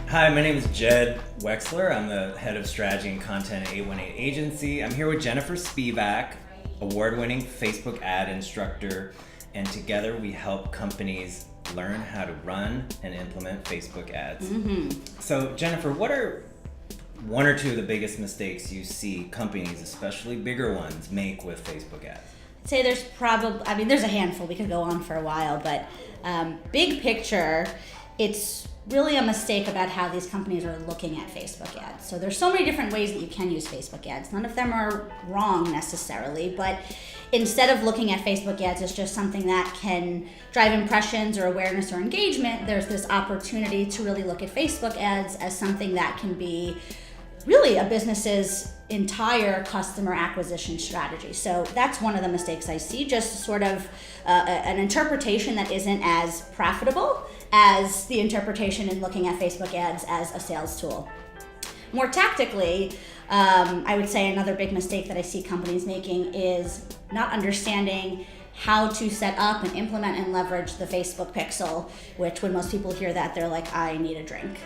Hi, my name is Jed Wexler. I'm the head of strategy and content at 818 Agency. I'm here with Jennifer Spivak, award-winning Facebook ad instructor, and together we help companies learn how to run and implement Facebook ads. So Jennifer, what are one or two of the biggest mistakes you see companies, especially bigger ones, make with Facebook ads? I'd say there's probably, there's a handful. We could go on for a while, but big picture, it's really a mistake about how these companies are looking at Facebook ads. So there's so many different ways that you can use Facebook ads. None of them are wrong necessarily, but instead of looking at Facebook ads as just something that can drive impressions or awareness or engagement, there's this opportunity to really look at Facebook ads as something that can be really a business's entire customer acquisition strategy. So that's one of the mistakes I see, just sort of an interpretation that isn't as profitable as the interpretation in looking at Facebook ads as a sales tool. More tactically, I would say another big mistake that I see companies making is not understanding how to set up and implement and leverage the Facebook pixel, which when most people hear that, they're like, I need a drink.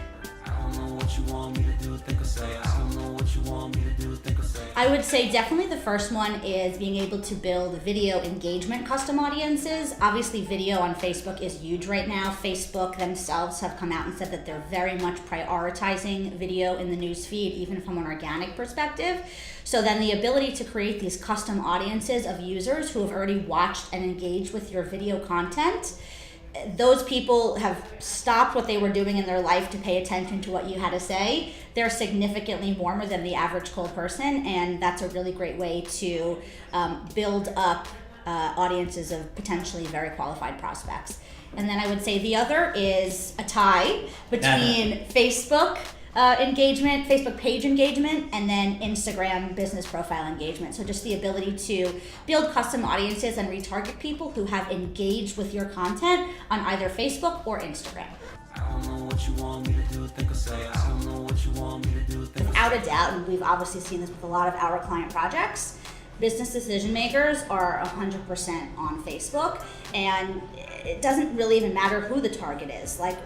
I would say definitely the first one is being able to build video engagement custom audiences. Obviously video on Facebook is huge right now. Facebook themselves have come out and said that they're very much prioritizing video in the news feed, even from an organic perspective. So then the ability to create these custom audiences of users who have already watched and engaged with your video content, those people have stopped what they were doing in their life to pay attention to what you had to say. They're significantly warmer than the average cold person, and that's a really great way to build up audiences of potentially very qualified prospects. And then I would say the other is a tie between Facebook engagement, Facebook page engagement, and then Instagram business profile engagement. So just the ability to build custom audiences and retarget people who have engaged with your content on either Facebook or Instagram. Without a doubt, and we've obviously seen this with a lot of our client projects, business decision makers are 100% on Facebook, and it doesn't really even matter who the target is. Like,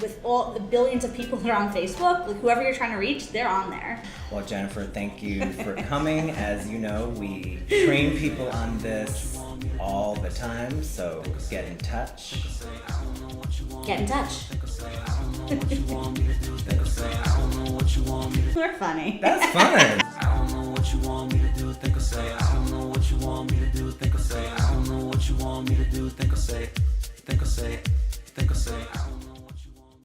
with all the billions of people that are on Facebook, like whoever you're trying to reach, they're on there. Well, Jennifer, thank you for coming. As you know, we train people on this all the time, so get in touch. Get in touch. We're funny. That's fun. I don't know what you want me to do, think or say. I don't know what you want me to do, think or say. I don't know what you want me to do, think or say.